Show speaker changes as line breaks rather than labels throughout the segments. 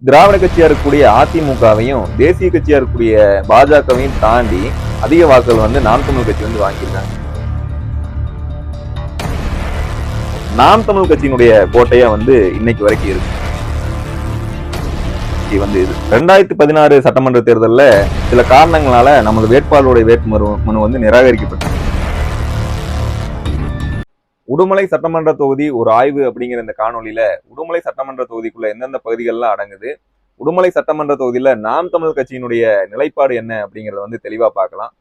திராவிட கட்சியா இருக்கக்கூடிய அதிமுகவையும் தேசிய கட்சியா இருக்கக்கூடிய பாஜகவையும் தாண்டி அதிக வாக்குகள் வந்து நாம் தமிழ் கட்சி வந்து வாங்கியிருக்காங்க. நாம் தமிழ் கட்சியினுடைய கோட்டையா வந்து இன்னைக்கு வரைக்கும் இருக்கு. வந்து இது 2016 சட்டமன்ற தேர்தலில் சில காரணங்களால நமது வேட்பாளருடைய வேட்புமனு வந்து நிராகரிக்கப்பட்டது. உடுமலை சட்டமன்ற தொகுதி ஒரு ஆய்வு அப்படிங்கிற இந்த காணொலியில உடுமலை சட்டமன்ற தொகுதிக்குள்ள எந்தெந்த பகுதிகள்லாம் அடங்குது, உடுமலை சட்டமன்ற தொகுதியில நாம் தமிழ் கட்சியினுடைய நிலைப்பாடு என்ன அப்படிங்கறத வந்து தெளிவா பார்க்கலாம்.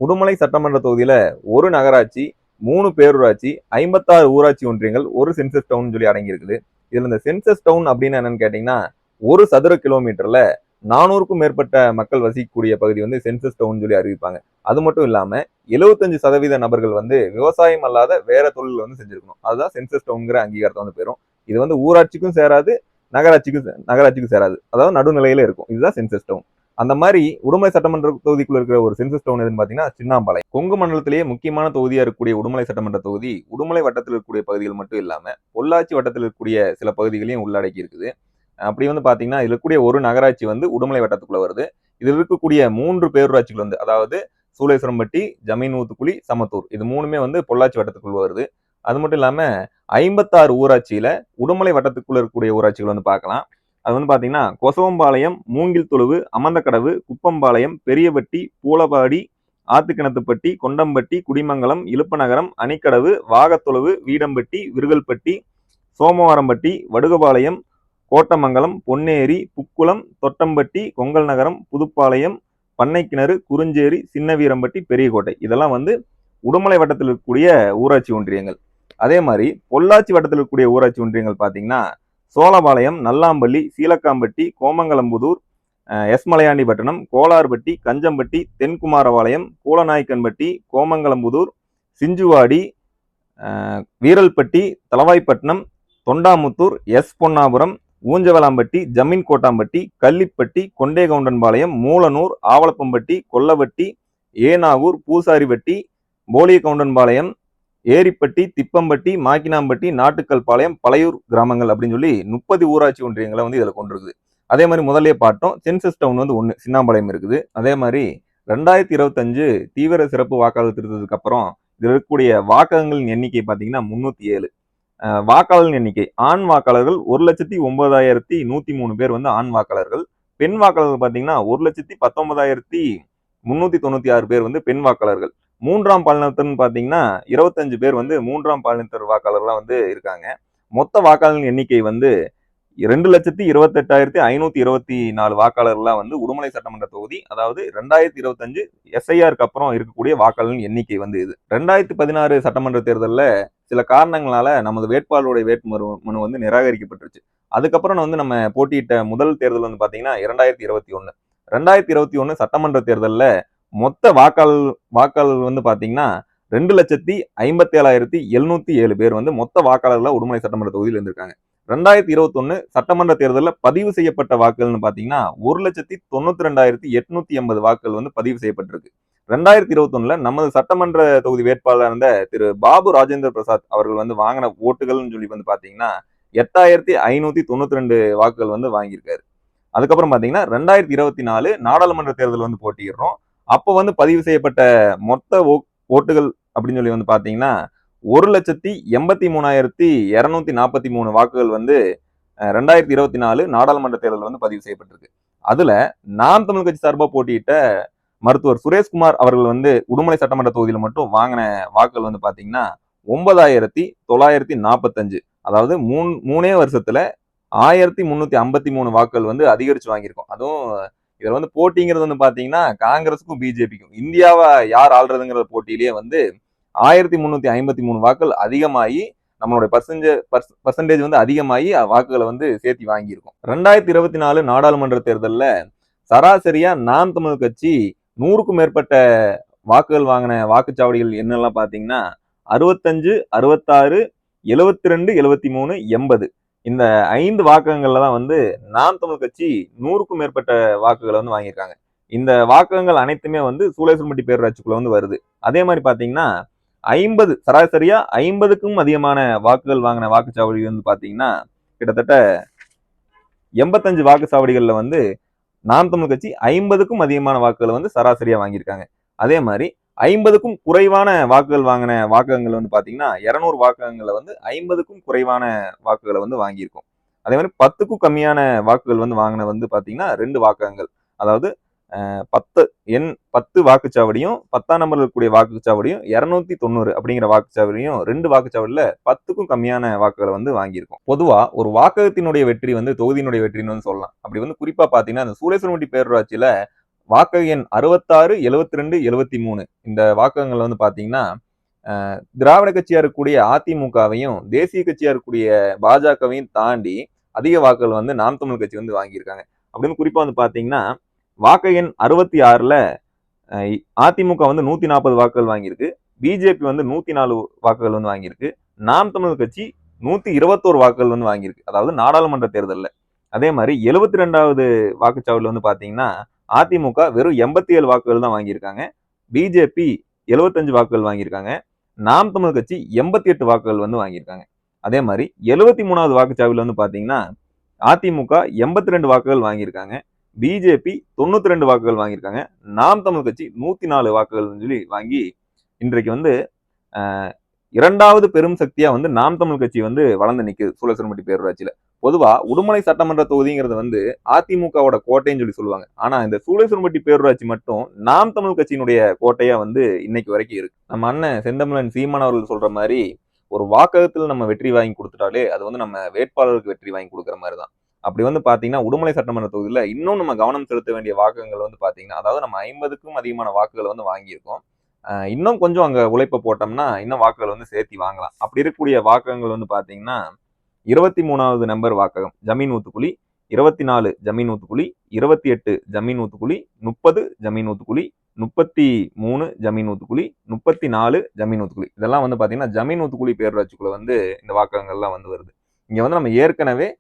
உடுமலை சட்டமன்ற தொகுதியில ஒரு நகராட்சி, 3 பேரூராட்சி, 56 ஊராட்சி ஒன்றியங்கள், ஒரு சென்சஸ் டவுன் சொல்லி அடங்கியிருக்குது. இதுல இந்த சென்சஸ் டவுன் அப்படின்னு என்னன்னு கேட்டீங்கன்னா, ஒரு சதுர கிலோமீட்டர்ல 400க்கும் மேற்பட்ட மக்கள் வசிக்கக்கூடிய பகுதி வந்து சென்சஸ் டவுன் சொல்லி அறிவிப்பாங்க. அது மட்டும் இல்லாம 75% நபர்கள் வந்து விவசாயம் அல்லாத வேற தொழில் வந்து செஞ்சிருக்கணும். அதுதான் சென்சஸ் டவுன்ங்கிற அங்கீகாரத்தை வந்து பெறும். இது வந்து ஊராட்சிக்கும் சேராது, நகராட்சிக்கும் சேராது. அதாவது நடுநிலையில இருக்கும். இதுதான் சென்சஸ் டவுன். அந்த மாதிரி உடுமலை சட்டமன்ற தொகுதிக்குள்ள இருக்கிற ஒரு சென்சஸ் டவுன் எதுன்னு பாத்தீங்கன்னா சின்னாம்பாளையம். கொங்கு மண்டலத்திலேயே முக்கியமான தொகுதியா இருக்கக்கூடிய உடுமலை சட்டமன்ற தொகுதி உடுமலை வட்டத்தில் இருக்கக்கூடிய பகுதிகள் மட்டும் இல்லாம பொள்ளாச்சி வட்டத்தில் இருக்கக்கூடிய சில பகுதிகளையும் உள்ளடக்கி இருக்குது. அப்படி வந்து பாத்தீங்கன்னா இதுல இருக்கக்கூடிய ஒரு நகராட்சி வந்து உடுமலை வட்டத்துக்குள்ள வருது. இதில் இருக்கக்கூடிய 3 பேரூராட்சிகள் வந்து அதாவது சூளேஸ்வரம்பட்டி, ஜமீன் ஊத்துக்குழி, சமத்தூர், இது 3மே வந்து பொள்ளாச்சி வட்டத்துக்குள்ள வருது. அது மட்டும் இல்லாம 56 ஊராட்சியில உடுமலை வட்டத்துக்குள்ள இருக்கக்கூடிய ஊராட்சிகள் வந்து பார்க்கலாம். அது வந்து பாத்தீங்கன்னா கொசவம்பாளையம், மூங்கில் தொழுவு, அமந்தக்கடவு, குப்பம்பாளையம், பெரியபட்டி, பூலபாடி, ஆத்துக்கிணத்துப்பட்டி, கொண்டம்பட்டி, குடிமங்கலம், இலுப்பநகரம், அணிக்கடவு, வாகத்தொழுவு, வீடம்பட்டி, விருகல்பட்டி, சோமவாரம்பட்டி, வடுகபாளையம், கோட்டமங்கலம், பொன்னேரி, புக்குளம், தொட்டம்பட்டி, கொங்கல் நகரம், புதுப்பாளையம், பண்ணைக்கிணறு, குறுஞ்சேரி, சின்னவீரம்பட்டி, பெரியகோட்டை, இதெல்லாம் வந்து உடுமலை வட்டத்தில் இருக்கக்கூடிய ஊராட்சி ஒன்றியங்கள். அதே மாதிரி பொள்ளாச்சி வட்டத்தில் இருக்கக்கூடிய ஊராட்சி ஒன்றியங்கள் பாத்தீங்கன்னா சோழபாளையம், நல்லாம்பள்ளி, சீலக்காம்பட்டி, கோமங்கலம்புதூர், எஸ் மலையாண்டிப்பட்டினம், கோலார்பட்டி, கஞ்சம்பட்டி, தென்குமாரபாளையம், கூலநாய்க்கன்பட்டி, கோமங்கலம்புதூர், சிஞ்சுவாடி, வீரல்பட்டி, தலவாய்ப்பட்டினம், தொண்டாமுத்தூர், எஸ் பொன்னாபுரம், ஊஞ்சவலாம்பட்டி, ஜமீன் கோட்டாம்பட்டி, கள்ளிப்பட்டி, கொண்டேகவுண்டன்பாளையம், மூலனூர், ஆவலப்பம்பட்டி, கொல்லவட்டி, ஏனாவூர், பூசாரிப்பட்டி, போலியகவுண்டன்பாளையம், ஏரிப்பட்டி, திப்பம்பட்டி, மாக்கினாம்பட்டி, நாட்டுக்கல் பாளையம், பழையூர் கிராமங்கள் அப்படின்னு சொல்லி 30 ஊராட்சி ஒன்றியங்களை வந்து இதுல கொண்டிருக்குது. அதே மாதிரி முதலே பார்த்தோம் சென்சஸ் டவுன் வந்து 1 சின்னாம்பாளையம் இருக்குது. அதே மாதிரி 2025 தீவிர சிறப்பு வாக்காளர் திருத்தத்துக்கு அப்புறம் இதுல இருக்கக்கூடிய வாக்ககங்களின் எண்ணிக்கை பாத்தீங்கன்னா 307. வாக்காளர் எண்ணிக்கை ஆண் வாக்காளர்கள் 1,09,103 பேர் வந்து ஆண் வாக்காளர்கள். பெண் வாக்காளர்கள் பாத்தீங்கன்னா 1,19,396 பேர் வந்து பெண் வாக்காளர்கள். 3ஆம் பாலினத்தர்னு பாத்தீங்கன்னா 25 பேர் வந்து 3ஆம் பாலினத்தர் வாக்காளர்களா வந்து இருக்காங்க. மொத்த வாக்காளர்களின் எண்ணிக்கை வந்து 2,28,524 வாக்காளர்களா வந்து உடுமலை சட்டமன்ற தொகுதி, அதாவது 2025 எஸ்ஐஆருக்கு அப்புறம் இருக்கக்கூடிய வாக்காளர்களின் எண்ணிக்கை வந்து இது. 2016 சட்டமன்ற தேர்தலில் சில காரணங்களால நமது வேட்பாளருடைய வேட்புமனு வந்து நிராகரிக்கப்பட்டுருச்சு. அதுக்கப்புறம் வந்து நம்ம போட்டியிட்ட முதல் தேர்தல் வந்து பாத்தீங்கன்னா 2021 சட்டமன்ற தேர்தலில் மொத்த வாக்காளர்கள் வந்து பாத்தீங்கன்னா 2,57,707 பேர் வந்து மொத்த வாக்காளர்களா உடுமலை சட்டமன்ற தொகுதியில் இருந்திருக்காங்க. 2021 சட்டமன்ற தேர்தலில் பதிவு செய்யப்பட்ட வாக்குகள்னு பாத்தீங்கன்னா 1,92,880 வாக்குகள் வந்து பதிவு செய்யப்பட்டிருக்கு. 2021 நமது சட்டமன்ற தொகுதி வேட்பாளர் இருந்த திரு பாபு ராஜேந்திர பிரசாத் அவர்கள் வந்து வாங்கின ஓட்டுகள்னு சொல்லி வந்து பாத்தீங்கன்னா 8,592 வாக்குகள் வந்து வாங்கியிருக்காரு. அதுக்கப்புறம் பாத்தீங்கன்னா 2024 நாடாளுமன்ற தேர்தல் வந்து போட்டியிடுறோம். அப்போ வந்து பதிவு செய்யப்பட்ட மொத்த ஓட்டுகள் அப்படின்னு சொல்லி வந்து பாத்தீங்கன்னா 1,83,243 வாக்குகள் வந்து 2024 நாடாளுமன்ற தேர்தல் வந்து பதிவு செய்யப்பட்டிருக்கு. அதுல நாம் தமிழ் கட்சி சார்பாக போட்டியிட்ட மருத்துவர் சுரேஷ்குமார் அவர்கள் வந்து உடுமலை சட்டமன்ற தொகுதியில மட்டும் வாங்கின வாக்குகள் வந்து பாத்தீங்கன்னா 9,945. அதாவது மூணே வருஷத்துல 1,353 வாக்குகள் வந்து அதிகரிச்சு வாங்கியிருக்கோம். அதுவும் இதுல வந்து போட்டிங்கிறது வந்து பாத்தீங்கன்னா காங்கிரஸுக்கும் பிஜேபிக்கும் இந்தியாவை யார் ஆள்றதுங்கிற போட்டியிலேயே வந்து 1,353 வாக்குகள் அதிகமாகி நம்மளுடைய பர்சன்டேஜ் வந்து அதிகமாகி வாக்குகளை வந்து சேர்த்தி வாங்கியிருக்கோம். 2024 நாடாளுமன்ற தேர்தலில் சராசரியா நாம் தமிழ் கட்சி 100க்கும் மேற்பட்ட வாக்குகள் வாங்கின வாக்குச்சாவடிகள் என்னெல்லாம் பாத்தீங்கன்னா 65, 66, 72, 73, 80 இந்த 5 வாக்ககங்கள்ல தான் வந்து நாம் தமிழ் கட்சி 100க்கும் மேற்பட்ட வாக்குகளை வந்து வாங்கியிருக்காங்க. இந்த வாக்ககங்கள் அனைத்துமே வந்து சூளேஸ்வரம்பட்டி பேரூராட்சிக்குள்ள வந்து வருது. அதே மாதிரி பாத்தீங்கன்னா சராசரியா 50க்கும் அதிகமான வாக்குகள் வாங்கின வாக்குச்சாவடி வந்து பாத்தீங்கன்னா கிட்டத்தட்ட 85 வாக்குச்சாவடிகள்ல வந்து நாம் தமிழ் கட்சி 50க்கும் அதிகமான வாக்குகளை வந்து சராசரியா வாங்கியிருக்காங்க. அதே மாதிரி 50க்கும் குறைவான வாக்குகள் வாங்கின வாக்ககங்கள் வந்து பாத்தீங்கன்னா 200 வாக்ககங்களை வந்து 50க்கும் குறைவான வாக்குகளை வந்து வாங்கியிருக்கோம். அதே மாதிரி 10க்கும் கம்மியான வாக்குகள் வந்து வாங்கின வந்து பாத்தீங்கன்னா 2 வாக்ககங்கள். அதாவது 10 வாக்குச்சாவடியும் 10ஆம் நம்பர் இருக்கக்கூடிய வாக்குச்சாவடியும் 290 அப்படிங்கிற வாக்குச்சாவடியும் 2 வாக்குச்சாவடியில 10க்கும் கம்மியான வாக்குகளை வந்து வாங்கியிருக்கோம். பொதுவா ஒரு வாக்ககத்தினுடைய வெற்றி வந்து தொகுதியினுடைய வெற்றின்னு வந்து சொல்லலாம். அப்படி வந்து குறிப்பா பாத்தீங்கன்னா அந்த சூளேஸ்வரம்பட்டி பேரூராட்சியில வாக்கு எண் 66, 72, 73 இந்த வாக்ககங்கள் வந்து பாத்தீங்கன்னா திராவிட கட்சியா இருக்கக்கூடிய அதிமுகவையும் தேசிய கட்சியா இருக்கக்கூடிய பாஜகவையும் தாண்டி அதிக வாக்குகள் வந்து நாம் தமிழ் கட்சி வந்து வாங்கியிருக்காங்க. அப்படின்னு குறிப்பா வந்து பாத்தீங்கன்னா வாக்கு எண் 66ல அதிமுக வந்து 140 வாக்குகள் வாங்கியிருக்கு, பிஜேபி வந்து 104 வாக்குகள் வந்து வாங்கியிருக்கு, நாம் தமிழ் கட்சி 121 வாக்குகள் வந்து வாங்கியிருக்கு, அதாவது நாடாளுமன்ற தேர்தலில். அதே மாதிரி 72வது வாக்குச்சாவடியில் வந்து பாத்தீங்கன்னா அதிமுக வெறும் 87 வாக்குகள் தான் வாங்கியிருக்காங்க, பிஜேபி 75 வாக்குகள் வாங்கியிருக்காங்க, நாம் தமிழ் கட்சி 88 வாக்குகள் வந்து வாங்கியிருக்காங்க. அதே மாதிரி 73வது வாக்குச்சாவடியில் வந்து பாத்தீங்கன்னா அதிமுக 82 வாக்குகள் வாங்கியிருக்காங்க, பிஜேபி 92 வாக்குகள் வாங்கியிருக்காங்க, நாம் தமிழ் கட்சி 104 வாக்குகள் சொல்லி வாங்கி இன்றைக்கு வந்து இரண்டாவது பெரும் சக்தியா வந்து நாம் தமிழ் கட்சி வந்து வளர்ந்து நிக்குது சூளேஸ்வரம்பட்டி பேரூராட்சியில. பொதுவா உடுமலை சட்டமன்ற தொகுதிங்கிறது வந்து அதிமுகவோட கோட்டைன்னு சொல்லி சொல்லுவாங்க. ஆனா இந்த சூளேஸ்வரம்பட்டி பேரூராட்சி மட்டும் நாம் தமிழ் கட்சியினுடைய கோட்டையா வந்து இன்னைக்கு வரைக்கும் இருக்கு. நம்ம அண்ணன் செந்தமிழன் சீமான் அவர்கள் சொல்ற மாதிரி ஒரு வாக்ககத்தில் நம்ம வெற்றி வாங்கி கொடுத்துட்டாலே அது வந்து நம்ம வேட்பாளருக்கு வெற்றி வாங்கி கொடுக்குற மாதிரி தான். அப்படி வந்து பாத்தீங்கன்னா உடுமலை சட்டமன்ற தொகுதியில இன்னும் நம்ம கவனம் செலுத்த வேண்டிய வாக்குகள் வந்து பாத்தீங்கன்னா, அதாவது நம்ம 50க்கும் அதிகமான வாக்குகளை வந்து வாங்கியிருக்கோம். இன்னும் கொஞ்சம் அங்க உழைப்ப போட்டோம்னா இன்னும் வாக்குகள் வந்து சேர்த்தி வாங்கலாம். அப்படி இருக்கக்கூடிய வாக்ககங்கள் வந்து பாத்தீங்கன்னா 23வது நம்பர் வாக்ககம் ஜமீன் ஊத்துக்குழி, 24 ஜமீன் ஊத்துக்குழி, 28 ஜமீன் ஊத்துக்குழி, 30 ஜமீன் ஊத்துக்குழி, 33 ஜமீன் ஊத்துக்குழி, 34 ஜமீன் ஊத்துக்குழி. இதெல்லாம் வந்து பாத்தீங்கன்னா ஜமீன் ஊத்துக்குழி பேரூராட்சிக்குள்ள வந்து இந்த வாக்ககங்கள்லாம் வந்து வருது. இங்க வந்து நம்ம ஏற்கனவே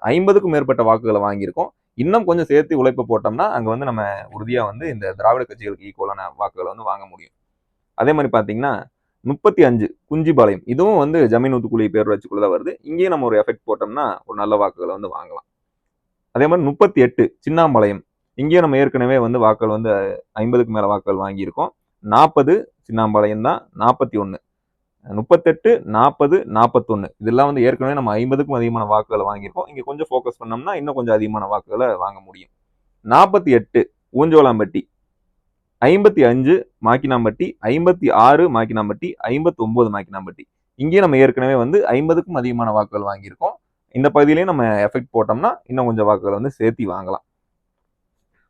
50க்கும் மேற்பட்ட வாக்குகளை வாங்கியிருக்கோம். இன்னும் கொஞ்சம் சேர்த்து உழைப்பு போட்டோம்னா அங்க வந்து நம்ம உறுதியா வந்து இந்த திராவிட கட்சிகளுக்கு ஈக்குவலான வாக்குகளை வந்து வாங்க முடியும். அதே மாதிரி பாத்தீங்கன்னா 35 குஞ்சிபாளையம், இதுவும் வந்து ஜமீன் ஊத்துக்குழி பேரூராட்சிக்குள்ள தான் வருது. இங்கேயும் நம்ம ஒரு எஃபெக்ட் போட்டோம்னா ஒரு நல்ல வாக்குகளை வந்து வாங்கலாம். அதே மாதிரி 38 சின்னாம்பாளையம், இங்கேயும் நம்ம ஏற்கனவே வந்து வாக்குகள் வந்து 50க்கு மேல வாக்குகள் வாங்கியிருக்கோம். 40 சின்னாம்பாளையம் தான், 41 38, 40, 41 இதெல்லாம் வந்து ஏற்கனவே நம்ம 50க்கும் அதிகமான வாக்குகளை வாங்கியிருக்கோம். இங்க கொஞ்சம் ஃபோக்கஸ் பண்ணோம்னா இன்னும் கொஞ்சம் அதிகமான வாக்குகளை வாங்க முடியும். 48 ஊஞ்சோளாம்பட்டி, 55 மாக்கினாம்பட்டி, 56 மாக்கினாம்பட்டி, 59 மாக்கினாம்பட்டி. இங்கேயும் நம்ம ஏற்கனவே வந்து 50க்கும் அதிகமான வாக்குகள் வாங்கியிருக்கோம். இந்த பகுதியிலையும் நம்ம எஃபெக்ட் போட்டோம்னா இன்னும் கொஞ்சம் வாக்குகளை வந்து சேர்த்தி வாங்கலாம்.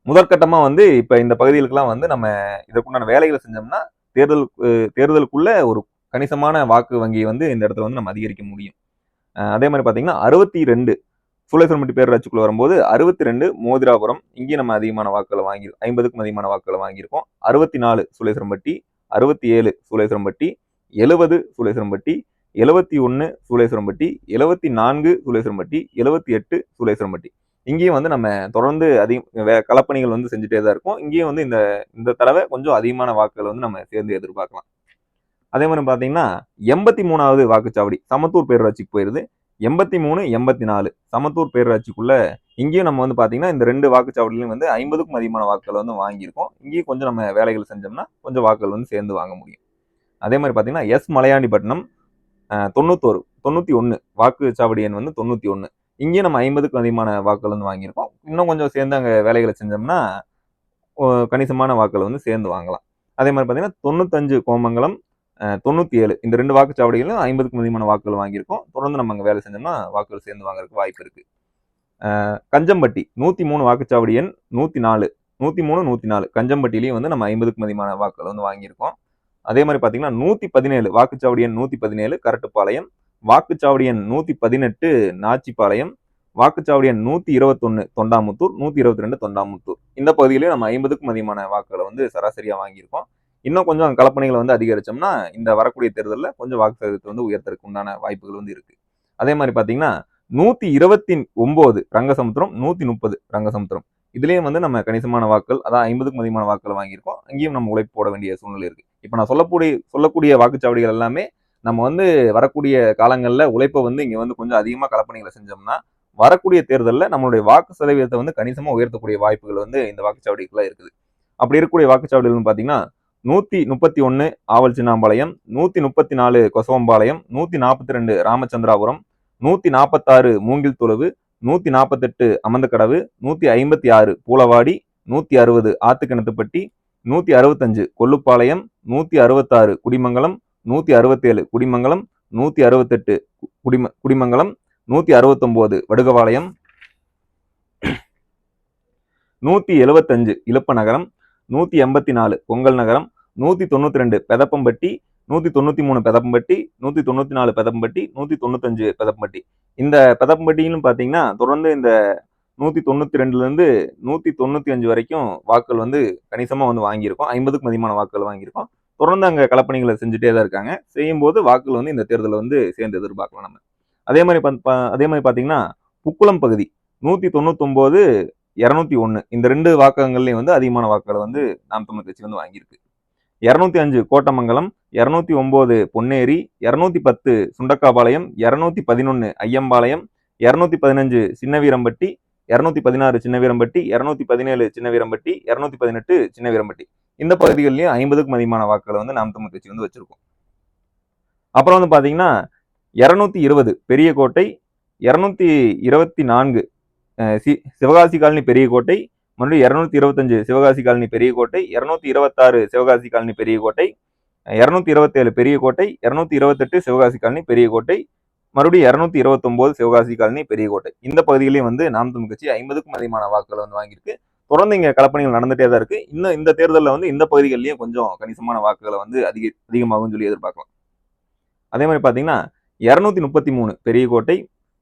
முதற்கட்டமா வந்து இப்ப இந்த பகுதிகளுக்கெல்லாம் வந்து நம்ம இதற்குண்டான வேலைகளை செஞ்சோம்னா தேர்தலுக்குள்ள ஒரு கணிசமான வாக்கு வங்கியை வந்து இந்த இடத்துல வந்து நம்ம அதிகரிக்க முடியும். அதே மாதிரி பாத்தீங்கன்னா 62 சூளேஸ்வரம்பட்டி பேரூராட்சிக்குள்ள வரும்போது 62 மோதிராபுரம், இங்கேயும் நம்ம அதிகமான வாக்குகளை வாங்கி 50க்கும் அதிகமான வாக்குகளை வாங்கியிருக்கோம். 64 சூளேஸ்வரம்பட்டி, 67 சூளேஸ்வரம்பட்டி, 70 சூளேஸ்வரம்பட்டி, 71 சூளேஸ்வரம்பட்டி, 74 சூளேஸ்வரம்பட்டி, 78 சூளேஸ்வரம்பட்டி. இங்கேயும் வந்து நம்ம தொடர்ந்து களப்பணிகள் வந்து செஞ்சுட்டே தான் இருக்கும். இங்கேயும் வந்து இந்த தடவை கொஞ்சம் அதிகமான வாக்குகளை வந்து நம்ம சேர்ந்து எதிர்பார்க்கலாம். அதே மாதிரி பாத்தீங்கன்னா 83வது வாக்குச்சாவடி சமத்தூர் பேரூராட்சிக்கு போயிருது. 83, 84 சமத்தூர் பேரூராட்சிக்குள்ள இங்கேயும் நம்ம வந்து பாத்தீங்கன்னா இந்த 2 வாக்குச்சாவடியிலும் வந்து 50க்கும் அதிகமான வாக்குகளை வந்து வாங்கியிருக்கோம். இங்கேயும் கொஞ்சம் நம்ம வேலைகள் செஞ்சோம்னா கொஞ்சம் வாக்குகள் வந்து சேர்ந்து வாங்க முடியும். அதே மாதிரி பாத்தீங்கன்னா எஸ் மலையாண்டிப்பட்டினம் 91 வாக்குச்சாவடி எண் வந்து 91. இங்கேயும் நம்ம 50க்கும் அதிகமான வாக்குகள் வந்து வாங்கியிருக்கோம். இன்னும் கொஞ்சம் சேர்ந்து அங்க வேலைகளை செஞ்சோம்னா கணிசமான வாக்குகள் வந்து சேர்ந்து வாங்கலாம். அதே மாதிரி பாத்தீங்கன்னா 95 கோமங்கலம், 97 இந்த 2 வாக்குச்சாவடிகளும் 50க்கும் அதிகமான வாக்குகள் வாங்கியிருக்கோம். தொடர்ந்து நம்ம அங்க வேலை செஞ்சோம்னா வாக்குகள் சேர்ந்து வாங்குறதுக்கு வாய்ப்பு இருக்கு. கஞ்சம்பட்டி 103 வாக்குச்சாவடி எண் 104, 103, 104 கஞ்சம்பட்டியிலையும் வந்து நம்ம 50க்கும் அதிகமான வாக்குகள் வந்து வாங்கியிருக்கோம். அதே மாதிரி பாத்தீங்கன்னா 117 வாக்குச்சாவடி எண் 117 கரட்டுப்பாளையம், வாக்குச்சாவடி எண் 118 நாச்சிப்பாளையம், வாக்குச்சாவடி எண் 121 தொண்டாமுத்தூர், 122 தொண்டாமுத்தூர். இந்த பகுதியிலேயே நம்ம 50க்கும் அதிகமான வாக்குகளை வந்து சராசரியா வாங்கியிருக்கோம். இன்னும் கொஞ்சம் களப்பணிகளை வந்து அதிகரிச்சோம்னா இந்த வரக்கூடிய தேர்தலில் கொஞ்சம் வாக்கு சதவீதத்தை வந்து உயர்த்தறதுக்கு உண்டான வாய்ப்புகள் வந்து இருக்கு. அதே மாதிரி பாத்தீங்கன்னா 129 ரங்கசமுத்திரம், 130 ரங்கசமுத்திரம். இதுலயும் வந்து நம்ம கணிசமான வாக்குகள், அதாவது 50க்கும் அதிகமான வாக்குகளை வாங்கியிருக்கோம். அங்கேயும் நம்ம உழைப்பு போட வேண்டிய சூழ்நிலை இருக்கு. இப்ப நான் சொல்லக்கூடிய வாக்குச்சாவடிகள் எல்லாமே நம்ம வந்து வரக்கூடிய காலங்கள்ல உழைப்பை வந்து இங்க வந்து கொஞ்சம் அதிகமா களப்பணிகளை செஞ்சோம்னா வரக்கூடிய தேர்தலில் நம்மளுடைய வாக்கு சதவீதத்தை வந்து கணிசமா உயர்த்தக்கூடிய வாய்ப்புகள் வந்து இந்த வாக்குச்சாவடிக்குள்ள இருக்குது. அப்படி இருக்கக்கூடிய வாக்குச்சாவடிகள் பாத்தீங்கன்னா 131 ஆவல் சின்னாம்பாளையம், 134 கொசவம்பாளையம், 142 ராமச்சந்திராபுரம், 146 மூங்கில் தொழுவு, 148 அமந்தக்கடவு, 156 பூலவாடி, 160 ஆத்துக்கிணத்துப்பட்டி, 165 கொல்லுப்பாளையம், 166 குடிமங்கலம், 167 குடிமங்கலம், 168 குடிமங்கலம், 169 வடுகபாளையம், 175 இலுப்பநகரம், 184 பொங்கல் நகரம், 192 பெதப்பம்பட்டி, 193 பெதப்பம்பட்டி, 194 பெதப்பம்பட்டி, 195 பெதப்பம்பட்டி. இந்த பெதப்பம்பட்டியிலும் பாத்தீங்கன்னா தொடர்ந்து இந்த 192ல இருந்து 195 வரைக்கும் வாக்குகள் வந்து கணிசமா வந்து வாங்கியிருக்கோம். 50க்கும் அதிகமான வாக்குகள் வாங்கியிருக்கோம். தொடர்ந்து அங்க களப்பணிகளை செஞ்சுட்டே தான் இருக்காங்க. செய்யும் போது வாக்குகள் வந்து இந்த தேர்தலில் வந்து சேர்ந்து எதிர்பார்க்கலாம் நம்ம. அதே மாதிரி பாத்தீங்கன்னா புக்குளம் பகுதி 199 201 இந்த 2 வாக்ககங்கள்லயும் வந்து அதிகமான வாக்குகளை வந்து நாம் தமிழர் கட்சி வந்து வாங்கியிருக்கு. 205 கோட்டமங்கலம், 209 பொன்னேரி, 210 சுண்டக்காபாளையம், 211 ஐயம்பாளையம், 215 சின்னவீரம்பட்டி, 216 சின்னவீரம்பட்டி, 217 சின்னவீரம்பட்டி, 218 சின்னவீரம்பட்டி. இந்த பகுதிகளிலையும் 50க்கும் அதிகமான வாக்குகளை வந்து நாம் தமிழர் கட்சி வந்து வச்சிருக்கோம். அப்புறம் வந்து பாத்தீங்கன்னா 220 பெரியகோட்டை, 224 சிவகாசி காலனி பெரியகோட்டை, மறுபடியும் 225 Sivakasi colony Periyakottai, 226 Sivakasi colony Periyakottai, 227 Periyakottai, 228 Sivakasi colony Periyakottai, மறுபடியும் 229 சிவகாசி காலனி பெரியகோட்டை. இந்த பகுதிகளையும் வந்து நாம் தமிழர் கட்சி 50க்கும் அதிகமான வாக்குகளை வந்து வாங்கியிருக்கு. தொடர்ந்து இங்க களப்பணிகள் நடந்துட்டே தான் இருக்கு. இன்னும் இந்த தேர்தலில் வந்து இந்த பகுதிகளிலையும் கொஞ்சம் கணிசமான வாக்குகளை வந்து அதிகமாகும் சொல்லி எதிர்பார்க்கலாம். அதே மாதிரி பாத்தீங்கன்னா 233 பெரியகோட்டை,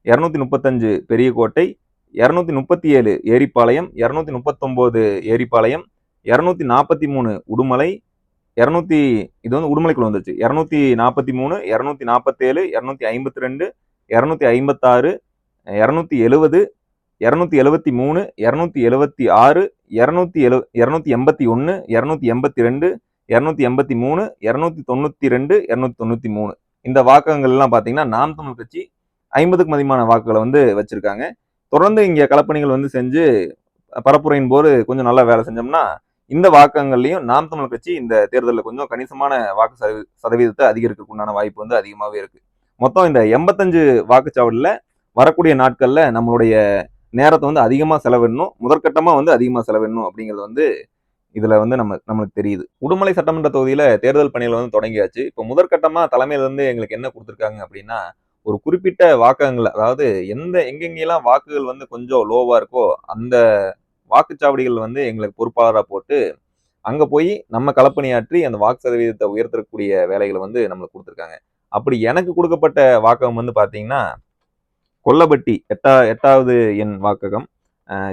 235 பெரியகோட்டை, 237 ஏரிப்பாளையம், 239 ஏரிப்பாளையம், 243 உடுமலை, இது வந்து உடுமலைக்குள்ள வந்துருச்சு. 243, 247, 252, 256, 270, 273, 276, 281, 282, 283, 292, 293 இந்த வாக்ககங்கள் எல்லாம் பாத்தீங்கன்னா நாம் தமிழர் கட்சி 50க்கும் அதிகமான வாக்குகளை வந்து வச்சிருக்காங்க. தொடர்ந்து இங்க களப்பணிகள் வந்து செஞ்சு பரப்புரையின் போது கொஞ்சம் நல்லா வேலை செஞ்சோம்னா இந்த வாக்கங்கள்லையும் நாம் தமிழர் கட்சி இந்த தேர்தலில் கொஞ்சம் கணிசமான வாக்கு சதவீதத்தை அதிகரிக்கிறதுக்கு உண்டான வாய்ப்பு வந்து அதிகமாகவே இருக்கு. மொத்தம் இந்த 85 வாக்குச்சாவடியில் வரக்கூடிய நாட்கள்ல நம்மளுடைய நேரத்தை வந்து அதிகமா செலவிடணும், முதற்கட்டமா வந்து அதிகமா செலவிடணும் அப்படிங்கிறது வந்து இதுல வந்து நம்மளுக்கு தெரியுது. உடுமலை சட்டமன்ற தொகுதியில தேர்தல் பணிகள் வந்து தொடங்கியாச்சு. இப்போ முதற்கட்டமா தலைமையில இருந்து எங்களுக்கு என்ன கொடுத்துருக்காங்க அப்படின்னா ஒரு குறிப்பிட்ட வாக்ககங்கள், அதாவது எங்கெங்கெல்லாம் வாக்குகள் வந்து கொஞ்சம் லோவா இருக்கோ அந்த வாக்குச்சாவடிகள் வந்து எங்களுக்கு பொறுப்பாளராக போட்டு அங்க போய் நம்ம களப்பணியாற்றி அந்த வாக்கு சதவீதத்தை உயர்த்தக்கூடிய வேலைகளை வந்து நம்மளுக்கு கொடுத்துருக்காங்க. அப்படி எனக்கு கொடுக்கப்பட்ட வாக்ககம் வந்து பாத்தீங்கன்னா கொல்லப்பட்டி 8வது எண் வாக்ககம்,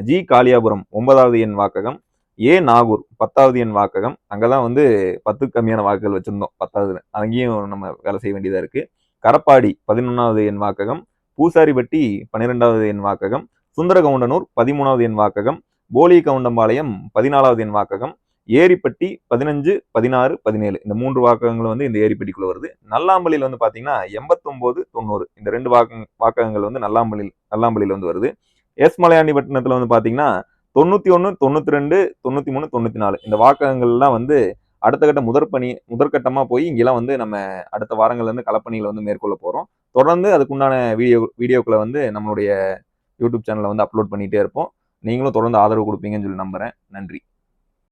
ஜி காளியாபுரம் 9வது எண் வாக்ககம், ஏ நாகூர் 10வது எண் வாக்ககம். அங்கதான் வந்து 10 கம்மியான வாக்குகள் வச்சிருந்தோம் 10வது, அங்கேயும் நம்ம வேலை செய்ய வேண்டியதா இருக்கு. கரப்பாடி 11வது எண் வாக்ககம், பூசாரிப்பட்டி 12வது எண் வாக்ககம், சுந்தரகவுண்டனூர் 13வது எண் வாக்ககம், போலி கவுண்டம்பாளையம் 14வது எண் வாக்ககம், ஏரிப்பட்டி 15, 16, 17 இந்த 3 வாக்ககங்கள் வந்து இந்த ஏரிப்பட்டிக்குள்ள வருது. நல்லாம்பள்ளியில் வந்து பாத்தீங்கன்னா 89, 90 இந்த 2 வாக்ககங்கள் வந்து நல்லாம்பள்ளியில் வந்து வருது. எஸ் மலையாண்டிப்பட்டினத்துல வந்து பாத்தீங்கன்னா 91, 92, 93, 94 இந்த வாக்ககங்கள்லாம் வந்து அடுத்த கட்ட முதற்கட்டமா போய் இங்கெல்லாம் வந்து நம்ம அடுத்த வாரங்கள்ல இருந்து களப்பணிகளை வந்து மேற்கொள்ள போறோம். தொடர்ந்து அதுக்குண்டான வீடியோக்களை வந்து நம்மளுடைய யூடியூப் சேனல்ல வந்து அப்லோட் பண்ணிட்டே இருப்போம். நீங்களும் தொடர்ந்து ஆதரவு கொடுப்பீங்கன்னு சொல்லி நம்புறேன். நன்றி.